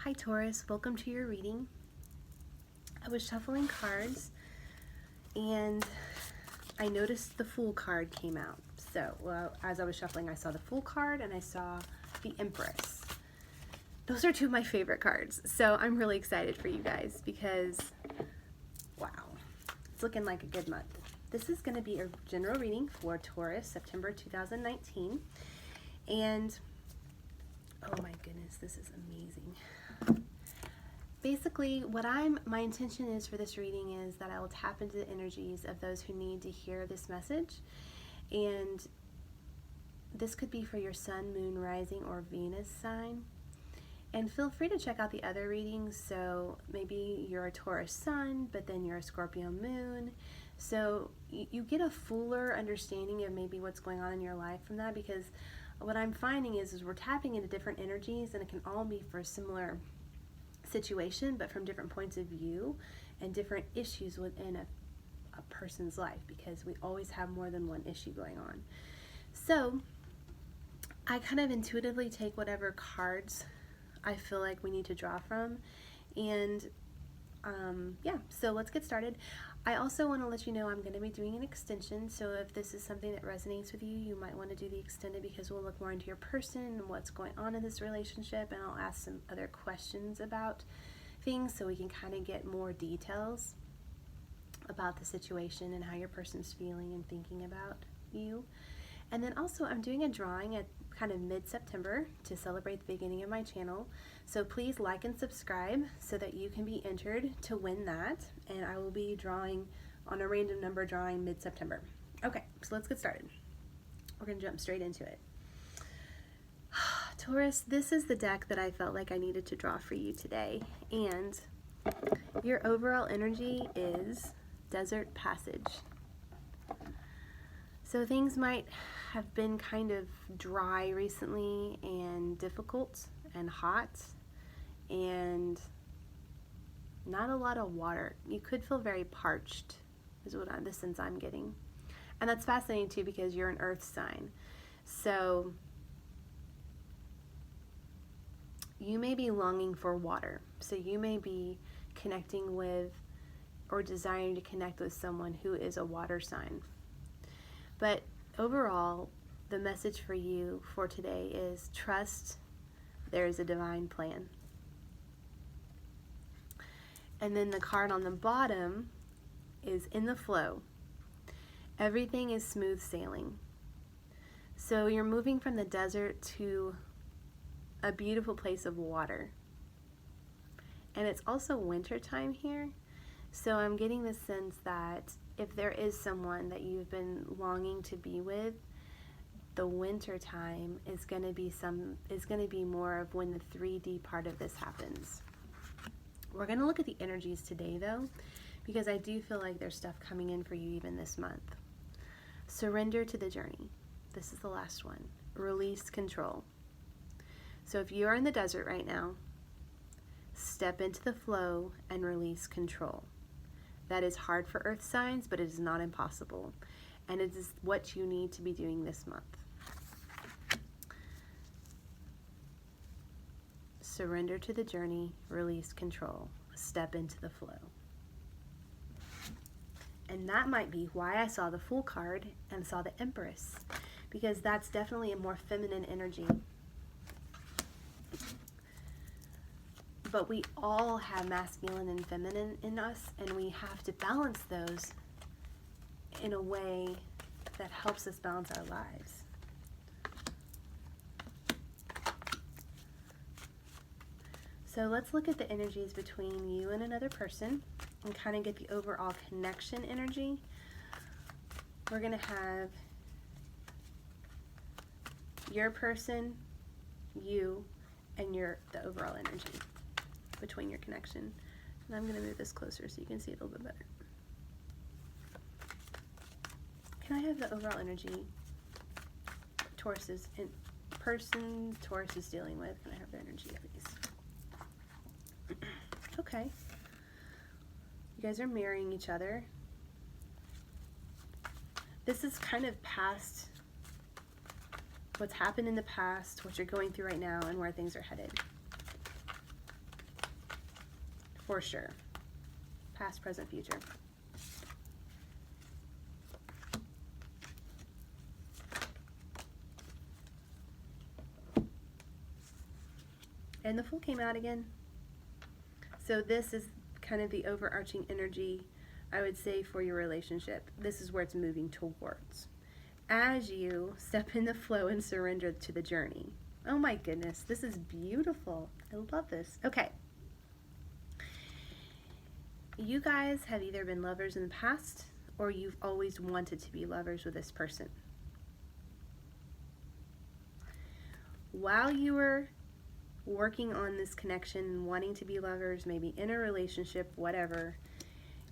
Hi Taurus, welcome to your reading. I was shuffling cards and I noticed the Fool card came out. So as I was shuffling, I saw the Fool card and I saw the Empress. Those are two of my favorite cards. So I'm really excited for you guys because, wow, it's looking like a good month. This is going to be a general reading for Taurus, September 2019. And oh my goodness, this is amazing. Basically, my intention is for this reading is that I will tap into the energies of those who need to hear this message. And this could be for your sun, moon, rising, or Venus sign. And feel free to check out the other readings. So maybe you're a Taurus sun, but then you're a Scorpio moon. So you get a fuller understanding of maybe what's going on in your life from that, because what I'm finding is we're tapping into different energies, and it can all be for a similar situation, but from different points of view and different issues within a person's life, because we always have more than one issue going on. So I kind of intuitively take whatever cards I feel like we need to draw from, and yeah, so let's get started. I also want to let you know I'm going to be doing an extension, so if this is something that resonates with you, you might want to do the extended, because we'll look more into your person and what's going on in this relationship, and I'll ask some other questions about things so we can kind of get more details about the situation and how your person's feeling and thinking about you. And then also I'm doing a drawing at kind of mid-September to celebrate the beginning of my channel. So please like and subscribe so that you can be entered to win that. And I will be drawing on a random number drawing mid-September. Okay, so let's get started. We're going to jump straight into it. Taurus, this is the deck that I felt like I needed to draw for you today. And your overall energy is Desert Passage. So things might have been kind of dry recently and difficult and hot and not a lot of water. You could feel very parched is what the sense I'm getting. And that's fascinating too, because you're an earth sign. So you may be longing for water. So you may be connecting with or desiring to connect with someone who is a water sign. But overall, the message for you for today is trust there is a divine plan. And then the card on the bottom is in the flow. Everything is smooth sailing. So you're moving from the desert to a beautiful place of water. And it's also winter time here. So I'm getting the sense that if there is someone that you've been longing to be with, the winter time is going to be more of when the 3D part of this happens. We're going to look at the energies today though, because I do feel like there's stuff coming in for you even this month. Surrender to the journey. This is the last one. Release control. So if you are in the desert right now, step into the flow and release control. That is hard for earth signs, but it is not impossible. And it is what you need to be doing this month. Surrender to the journey, release control, step into the flow. And that might be why I saw the Fool card and saw the Empress, because that's definitely a more feminine energy. But we all have masculine and feminine in us, and we have to balance those in a way that helps us balance our lives. So let's look at the energies between you and another person and kind of get the overall connection energy. We're going to have your person, you, and the overall energy between your connection. And I'm going to move this closer so you can see it a little bit better. Can I have the overall energy Taurus is dealing with? Can I have their energy, please? Okay. You guys are marrying each other. This is kind of past what's happened in the past, what you're going through right now, and where things are headed. for sure. Past, present, future. And the Fool came out again. So this is kind of the overarching energy, I would say, for your relationship. This is where it's moving towards, as you step in the flow and surrender to the journey. Oh my goodness, this is beautiful. I love this. Okay. You guys have either been lovers in the past, or you've always wanted to be lovers with this person. While you were working on this connection, wanting to be lovers, maybe in a relationship, whatever,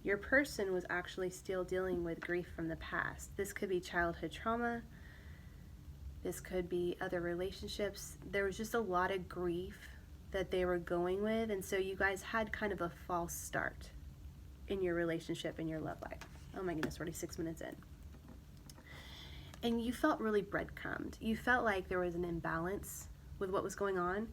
your person was actually still dealing with grief from the past. This could be childhood trauma. This could be other relationships. There was just a lot of grief that they were going with, and so you guys had kind of a false start in your relationship, in your love life. Oh my goodness, we're already 6 minutes in. And you felt really breadcrumbed. You felt like there was an imbalance with what was going on,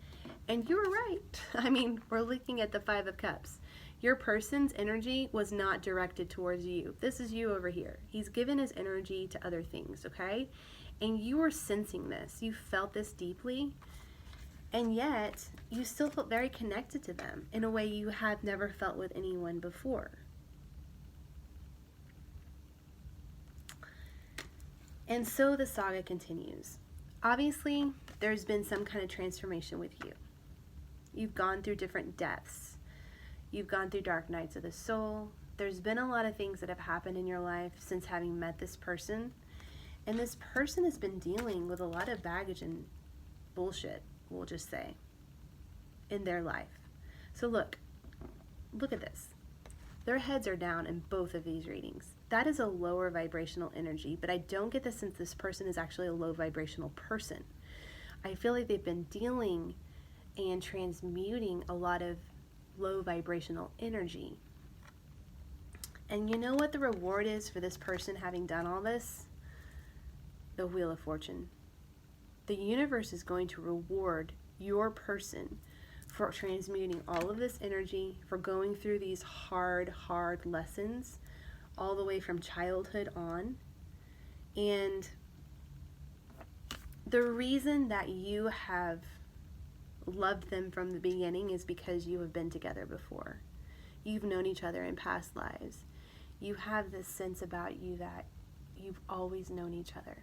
and you were right. I mean, we're looking at the 5 of Cups. Your person's energy was not directed towards you. This is you over here. He's given his energy to other things, okay? And you were sensing this. You felt this deeply, and yet you still felt very connected to them in a way you had never felt with anyone before. And so the saga continues. Obviously, there's been some kind of transformation with you. You've gone through different deaths. You've gone through dark nights of the soul. There's been a lot of things that have happened in your life since having met this person. And this person has been dealing with a lot of baggage and bullshit, we'll just say, in their life. So look at this. Their heads are down in both of these readings. That is a lower vibrational energy, but I don't get the sense this person is actually a low vibrational person. I feel like they've been dealing and transmuting a lot of low vibrational energy. And you know what the reward is for this person having done all this? The Wheel of Fortune. The universe is going to reward your person for transmuting all of this energy, for going through these hard lessons all the way from childhood on. And the reason that you have loved them from the beginning is because you have been together before. You've known each other in past lives. You have this sense about you that you've always known each other.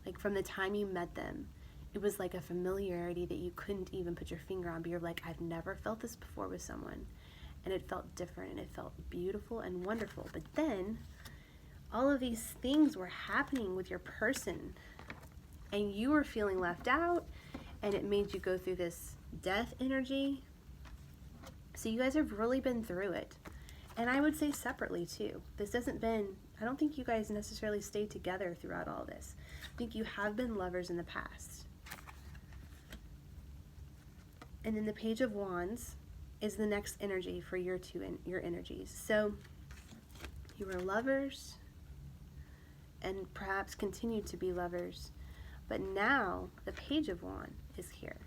Like from the time you met them, it was like a familiarity that you couldn't even put your finger on, but you're like, I've never felt this before with someone. And it felt different, and it felt beautiful and wonderful. But then all of these things were happening with your person, and you were feeling left out, and it made you go through this death energy. So you guys have really been through it. And I would say separately too. I don't think you guys necessarily stayed together throughout all this. I think you have been lovers in the past. And then the Page of Wands is the next energy for your energies. So you were lovers and perhaps continued to be lovers, but now the Page of Wands is here.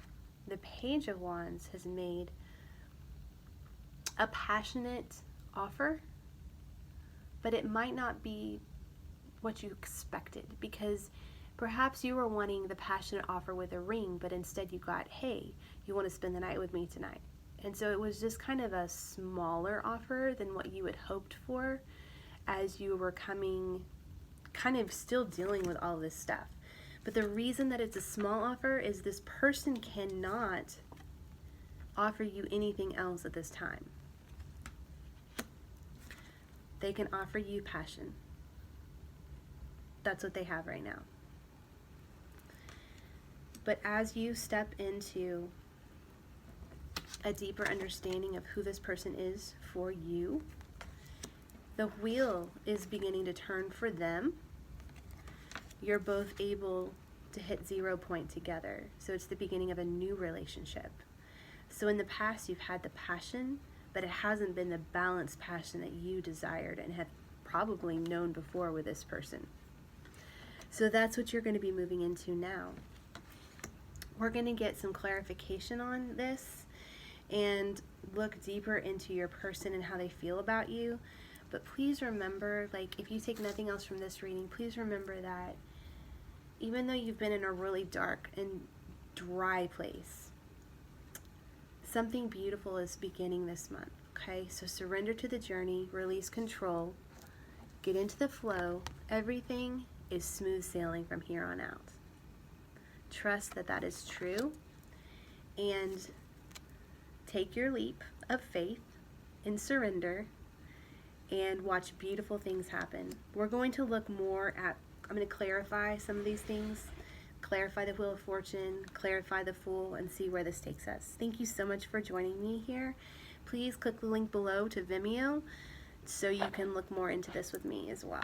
The Page of Wands has made a passionate offer, but it might not be what you expected, because perhaps you were wanting the passionate offer with a ring, but instead you got, hey, you want to spend the night with me tonight. And so it was just kind of a smaller offer than what you had hoped for, as you were kind of still dealing with all this stuff. But the reason that it's a small offer is this person cannot offer you anything else at this time. They can offer you passion. That's what they have right now. But as you step into a deeper understanding of who this person is for you, the wheel is beginning to turn for them. You're both able to hit 0 point together. So it's the beginning of a new relationship. So in the past, you've had the passion, but it hasn't been the balanced passion that you desired and had probably known before with this person. So that's what you're going to be moving into now. We're going to get some clarification on this, and look deeper into your person and how they feel about you. But please remember, like, if you take nothing else from this reading, please remember that even though you've been in a really dark and dry place, something beautiful is beginning this month, okay? So surrender to the journey, release control, get into the flow. Everything is smooth sailing from here on out. Trust that that is true, and take your leap of faith and surrender and watch beautiful things happen. We're going to look more at, I'm going to clarify some of these things, clarify the Wheel of Fortune, clarify the Fool, and see where this takes us. Thank you so much for joining me here. Please click the link below to Vimeo so you can look more into this with me as well.